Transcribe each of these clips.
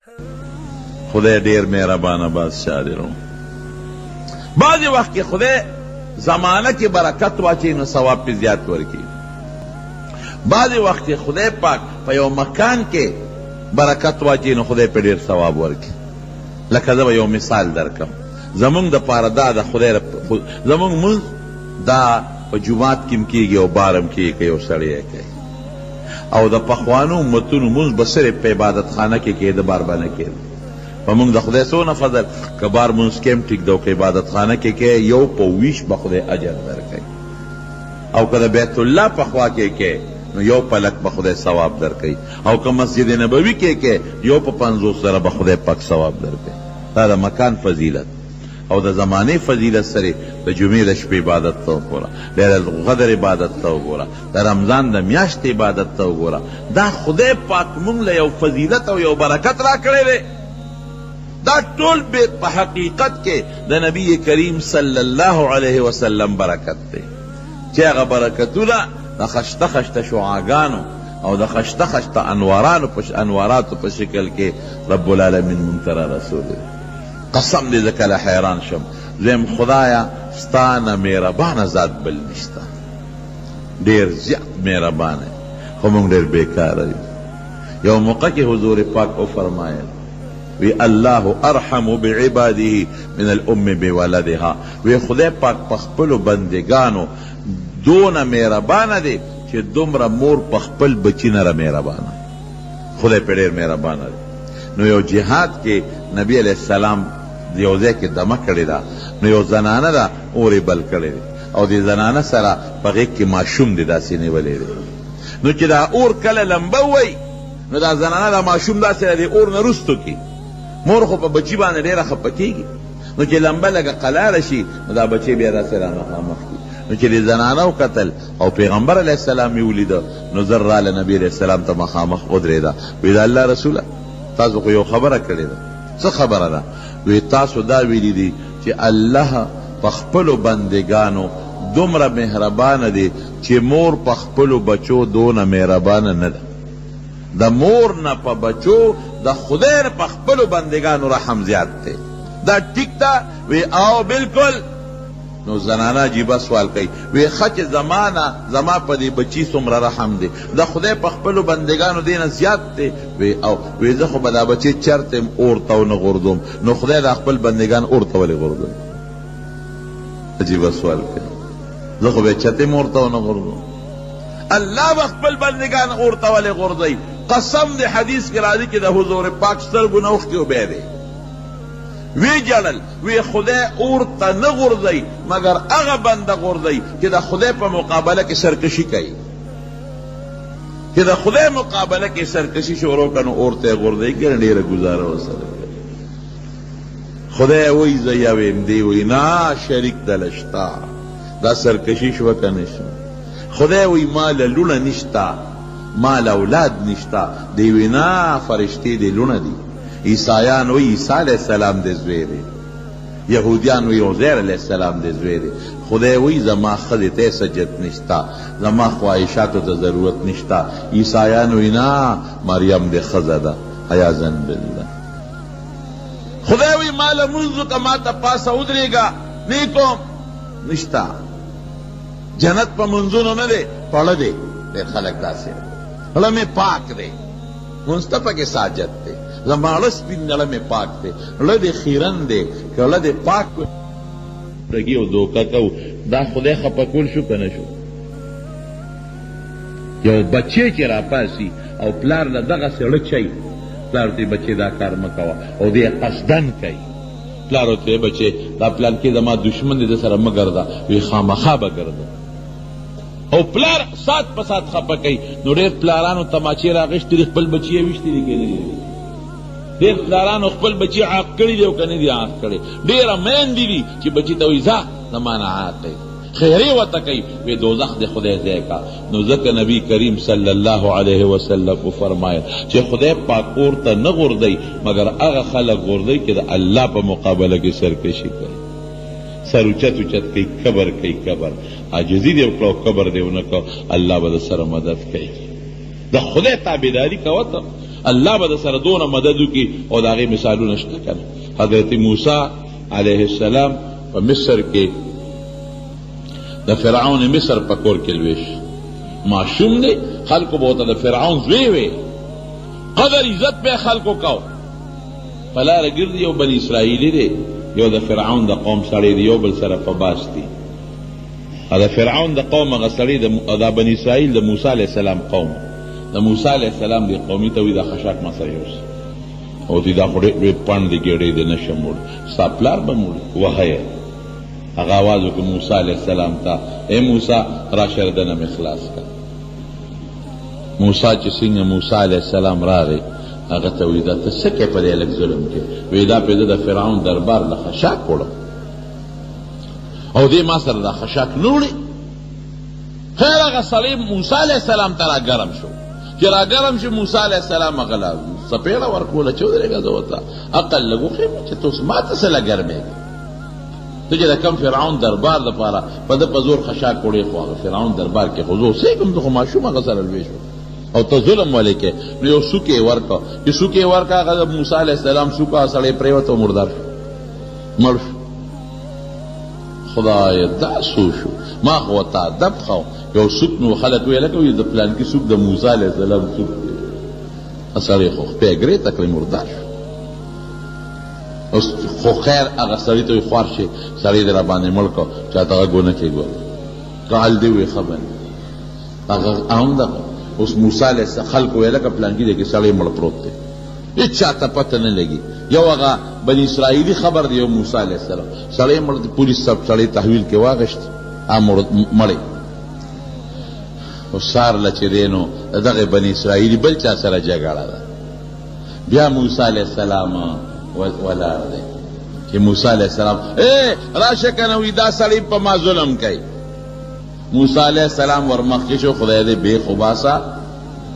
خدای ډیر مهربانه بادشاہ دی. بعضې وخت کې خدای زمانه کې برکت واچوي نو ثواب پې زیات ورکړي. بعضې وخت کې خدای پاک په یو مکان کې برکت واچوي نو خدای پې ډېر ثواب ورکړي. لکه زه به یو مثال درکړم. زمونږ دپاره دا د خدای زمونږ مونځ دا په جومات کې هم کېږي او بار هم کېږي که یو سړی یې کوي. او د پخوانو امتونو مونځ به صرف په عبادتخانه کې کېده، بار به نه کېده. په مونږ د خدای څونه فضل که بار مونځ کې هم ټیک ده او که عبادتخانه کې کوي یو په ویش به خدای اجر درکوي. او که د بیت الله په خوا کې کوي نو یو په لک به خدای ثواب درکوي. او که مسجد نبوي کې کوي یو په 50 سره به خدای پاک ثواب درکوي. دا د مکان فضیلت او د زمانه فضیلت سره د جمعې د شپې عبادت ته وګوره، لیلة القدر عبادت ته وګوره، د رمضان د میاشتې عبادت ته وګوره. دا خدای پاک مونږ له یو فضیلت او یو برکت راکړی دی. دا ټول په حقیقت کې د نبی کریم صلی الله علیه وسلم برکت دی چې هغه برکتونه د خشته خشته شعاګانو او د خشته خشته انواراتو په شکل کې رب العالمین مونږ ته رسولی. قسم دې زه کله حیران شم زم خدایا ستا نه مهربانه ذات بل نشته، ډېر زیات مهربانه، خو مونږ ډېر بیکاره یو. یو موقع کې حضور پاک وفرمایل وی الله ارحم بعباده من الام بولدها. وی خدای پاک په خپلو بندگانو دونه مهربانه دی چې دومره مور په خپل بچي نه مهربانه. خدای په ډېر مهربانه دی. نو یو جهاد کې نبی علیہ السلام یو ځای کې دمه کړې ده، نو یو زنانه ده اور یې بل کړی دی او دې زنانه سره په غېږ کې ماشوم دی داسې نیولی دی. نو چې دا اور کله لمبه وی نو دا زنانه دا ماشوم داسې د اور نه رستو کی. مور خو په بچي باندې ډېره خفه کېږي، نو چې لمبه لږه قلاله شي نو دا بچی بیا داسې را مخامخ کي. نو چې دې زنانه وکتل او پیغمبر علیه السلام یې ولیده نو زر راله نبي علیه السلام ته مخامخ ودرېده. وی د الله رسوله تاسو خو یو خبره کړې ده. څه خبره ده؟ وی تاسو دا ویلي دي چې الله په خپلو بندګانو دومره مهربانه دی چې مور په خپلو بچو دونه مهربانه نه ده. د مور نه په بچو د خدای په خپلو بندګانو رحم زیات دی. دا ټیک ده؟ وی او بالکل. نو زنانه عجیبه سوال کوي، وی ښه چې زما په دې بچي څومره رحم دی، د خدای په خپلو بندګانو دې نه زیات دی. وی او وی زه خو به دا بچی چرته اور ته ونه غورځوم، نو خدای دا خپل بندګان اور ته ولې غورځوي؟ عجیبه سوال کوي. زه خو به چرته اور ته ونه غورځوم، الله به خپل بندګان اور ته ولې غورځوي؟ قسم دې حدیث کې راځي چې د حضور پاک سترګو نه اوښکې وبه دی. وی جړل وی خدای اور ته نه غورځوي مګر هغه بنده غورځوي چې د خدای په مقابله کې سرکشي کوي. چې د خدای مقابله کې سرکشي شروع کړي نو اور ته یې غورځوي، ګنې ډېره ګزاره ورسره کوي. خدای وایي زه یو یم، دی وایي نه شریک دله شته، دا سرکشي شوه که نه شوه. خدای وایي ما له لوڼه نشته، ما له اولاد نشته، دی وایي نه فرشتې دې لوڼه دي. عیسایان وی عیسی علیہ السلام دے زوی دی، یهودیان وی عزیر علیہ السلام دے زوی دی. خدای وی زما خدای ته سجد نشتا، زما خواہشاتو ته ضرورت نشتا. عیسایان وی نا مریم دے خزه ده عیاذا بالله. خدای وی مال منذ کما ته پاسه ودرېږه نیکوم نشتا. جنت په منځونو نه دی، پړه دی. ډېر خلک داسې پړه مې پاک دی، منصطفه کې ساجد دی، زماړه سپین نړه مې پاک دی، ړه دې خیرن دی، که ړه دې پاک رګي او دوکه کو. دا خدای خفه کول شو که نه شو؟ یو بچی چې راپاسي او پلار له دغسې ړه چی، پلار ته بچی دا کار مه کوه او دې قصدن کوي. پلار ورته بچی دا پلان کې زما دشمن دی، د سره مه ګرځه. وی خامخا به ګرځه. او پلار سات په سات خفه کوي. نو ډېر پلارانو تماچې راغېښتې دي، خپل بچي یې ویشتې دي که نه دي؟ ډېر پلارانو خپل بچي عاق کړي دي او که نه دي عاق کړي. ډېره میندې دي چې بچي ته وایي ځه زما نه عاق دی، خیرې ورته کوي. وی دوزخ د خدای ځای کا. نو ځکه نبی کریم صلی الله علیه وسلم وفرمایل چې خدای پاک اور ته نه غورځوي مګر هغه خلک غورځوي چې د الله په مقابله کې سرکشي کوي، سر اوچت اوچت کوي، کبر کوي. کبر عاجزي دې وکړه او کبر دې ونه کړه، الله به د سره مدد کوي. د خدای تابعداري کوه ته الله به د سره دونه مدد وکړي او د هغې مثالونه شته که نه. حضرت موسی علیه السلام په مصر کې د فرعون مصر په کور کې لوی شو. ماشوم دی، خلکو به ورته د فرعون زوی وی، قدر عزت به خلکو کو. په لاره ګرځي یو بني اسرائیلي دی، یو د فرعون د قوم سړی دی، یو بل سره په باس دی. د فرعون د قوم هغه سړی د بني اسرائیل د موسی علیه السلام قوم، د موسی علیه السلام دی قومي ته وایي دا خشاک ما سره یوسه او دی دا خو ډېر پڼ دی ګېډۍ دی نشم موړی، ستا پلار به موړي وهه یې. هغه آواز وکړه موسی علیه السلام ته، ای موسی راشه د دنه مې خلاص کړه. موسی چې څنګه موسی علیه السلام راغی هغه ته وایي دا ته څه کوې په دې لږ ظلم کې؟ وایي دا پرې د فرعون دربار له خشاک وړم او دې ما سره دا خشاک نه وړي. خیر هغه سړی موسی علیه السلام ته راګرم شو، چې راګرم شو موسی علیه السلام هغه لا څپېړه ورکوله چې ودرېږه زه ورته عقل لږ وښیم چې ته اوس ما ته څه له ګرمېږې؟ ته چې د کم فرعون دربار دپاره په ده په زور خشاک وړې، خو هغه فرعون دربار کې خو زه اوسېږم، زه خو ماشوم هغه سره لوی شو او ته ظلم ولې کې؟ نو یو سوک یې ورکړه، چې سوک یې ورکړه هغه د موسی علیه السلام سوک هغه سړی پرېوت او مردار شو، مړ شو. خدایه دا سو شو، ما خو ورته ادب ښه یو سوک نو خلک ویله کوي د پلانکي سوک د موسی علیه السلام سوک دی، سړی خو خپې ګرې تکړې مردار شو. اوس خو خیر هغه سړي ته وایي خوار شي، سړی دې را باندې مړ کړه، چاته هغه ګونه کې ګوره کال دې وایي خبر هغه هم دغه. اوس موسی علیه السلام خلکو ویله که پلانکي دی کې سړی مړ پروت دی، هېڅ چاته پته نه لګي. یو هغه بني اسرائیلي خبر دی، یو موسی علیه السلام سړی مړ دی، پولیس صاحب سړی تحویل کې واغشت مړی. اوس سار له چې دی نو دغه بني اسرائیلي بل چا سره جګړه ده. بیا موسی علیه السلام ولاړ دی چې موسی علیه السلام راشه که نه وي دا سړی په ما ظلم کوي. موسی علیه السلام ورمخکې شو، خدای دې بې خوباسه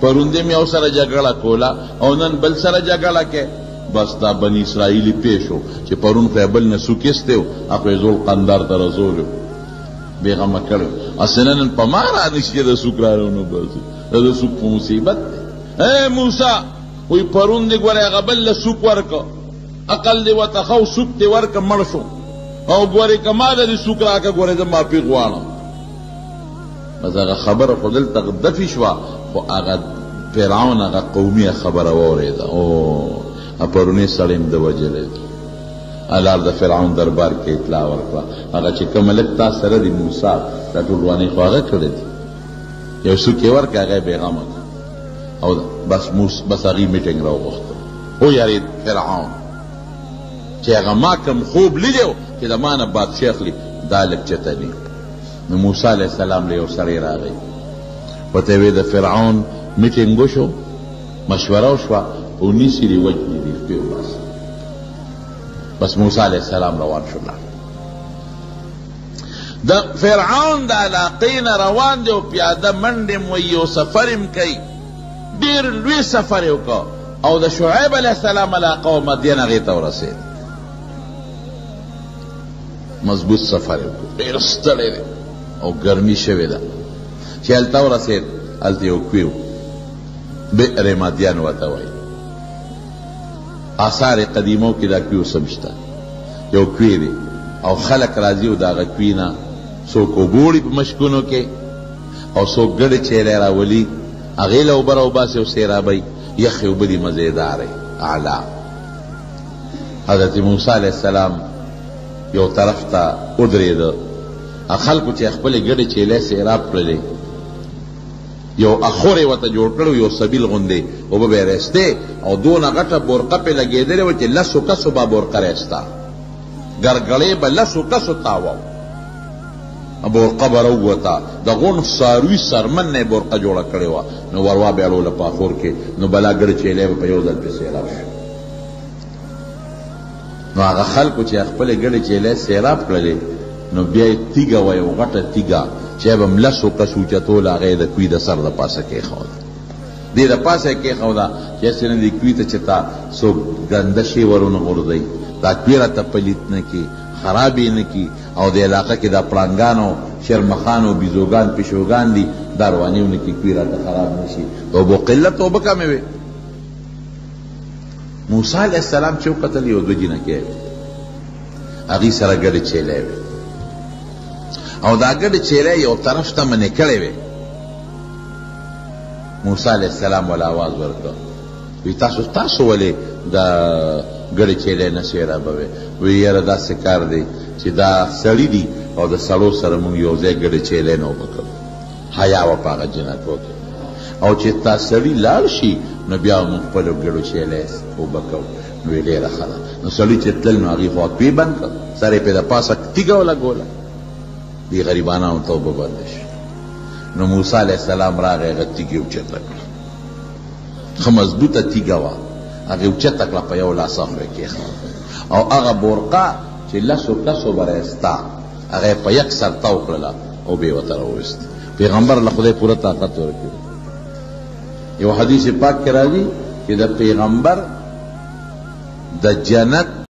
پرون دې مې یو سره جګړه کوله او نن بل سره جګړه کوي. بس دا بني اسرائیلي پې شو چې پرون خو یې بل نه سوک ایستی و، هغه یې زول قندار ته رسولی و، بېغمه کړی و. اصل نن په ما رانشي چې د سوک راونه باسي، د سوک په مصیبت دی. موسی وایي پرون دې ګورې هغه بل له سوک ورکه، عقل دې ورته ښه و، سوک دې ورکه مړ شو، او ګورې که ما له دې سوک راکړه ګورې زه معافي غواړم. بس هغه خبره خو دلته دفي شوه، خو هغه فرعون هغه قومي خبره واورېده، او پرونی سړی م ده وجلی دی. الار د فرعون دربار کې اطلاع ورکړه، هغه چې کوم هلک تا سره دی موسی دا ټولوانۍ خو هغه کړی دی، یو څوک یې ورکړه هغه یې بېغمه کړه او بس هغې میټینګ راوغوښته. ویارېد فرعون چې هغه ما کوم خوب لیدی و چې د ما نه بادشاه اخلي دا لږ چته دي. نو موسی علیه السلام له یو سړی راغی، ورته یې د فرعون میټینګ وشو، مشوره وشوه او نیسي دې وجني دې خپې وباسي. بس موسی علیه السلام روان شو. د فرعون د علاقې نه روان دی او پیاده منډې م وایي او سفر م کوي، ډېر لوی سفر یې وکړ او د شعیب علیه السلام علاقه و مدین هغې ته ورسېد. مضبوط سفر یې وکړ، ډېر ستړی دی او ګرمي شوې ده. چې هلته ورسېد هلته یو کوی و، بئر مدین ورته وایي. آثار قدیمو کې دا کوی اوسم شته، یو کوی دی او خلک راځي او د هغه کوی نه څوک اوبوړي په مشکونو کې او څوک ګډې چیلی راولي، هغې له اوبه راوباسي او سیرابوي، یخې اوبه دي مزېدارې اعلی. حضرت موسی علیه السلام یو طرف ته ودرېده، خلکو چې خپلې ګډې چیلی سیراب کړلې، یو اخور یې ورته جوړ کړی، یو سبیل غوندې اوبه به یې رایستې او دونه غټه بورقه پې لګېدلې وه چې لسو کسو به بورقه رایسته، ګرګړې به لسو کسو تاوه، بورقه به راووته، د غون څاروي سرمن نه یې بورقه جوړه کړې وه. نو ور وابېړوله په اخور کې، نو بلا ګډ چیلی به په یو ځل پې سیراب شو. نو هغه خلکو چې خپلې ګډې چیلی سیراب کړلې، نو بیا یې تیږه وه، یو غټه تیږه چې به م لسو کس اوچتوله، هغه یې د کوي د سر د پاسه کېښوده، دې د پاسه یې کېښوده چې هسې نه دې کوي ته چې تا څوک ګنده شی ورونه غورځوي، دا کوي راته پلیت نه کړي، خراب یې نه کړي، او د علاقه کې دا پړانګان او شرمخان او بیزوګان پیشوګان دي، دا روانې ونه کړي، کوي راته خراب نه شي. د اوبو قلت اوبه کمې وې، موسی علیہ السلام چې وکتل یو دوه جینکې هغې سره ګډې چیلې وې او دا ګډې چیلې یو طرف ته منې کړې وې. موسی علیہ السلام ول آواز ورکړ وی تاسو ولې دا ګډې چیلې نشئ رابوې؟ وی یاره داسې کار دی چې دا سړي دي او د سړو سره مونږ یو ځای ګډې چیلې نه وبکړو. حیا وه په هغه جنکو کې او چې تا سړي لاړ شي نو بیا مونږ خپلو ګډو چیلې وبکو. نو یې ډېره ښه ده. نو سړي چې تلل نو هغې خوا کوې بند کړ، سر یې پې د پاسه تیږه ولګوله، دې غریبانانو ته اوبه بنده شي. نو موسی علیہ السلام راغی هغه تیږې اوچته کړه، ښه مضبوطه تیږه وه، هغې اوچته کړه په یو لاس خورې کېښوده او هغه بورقه چې لسو کسو به رایسته هغه یې په یک سر تاو کړله او بې ورته راوویست. پیغمبر له خدای پوره طاقت ورکړي. یو حدیث پاک کې راځي چې د پیغمبر د جنت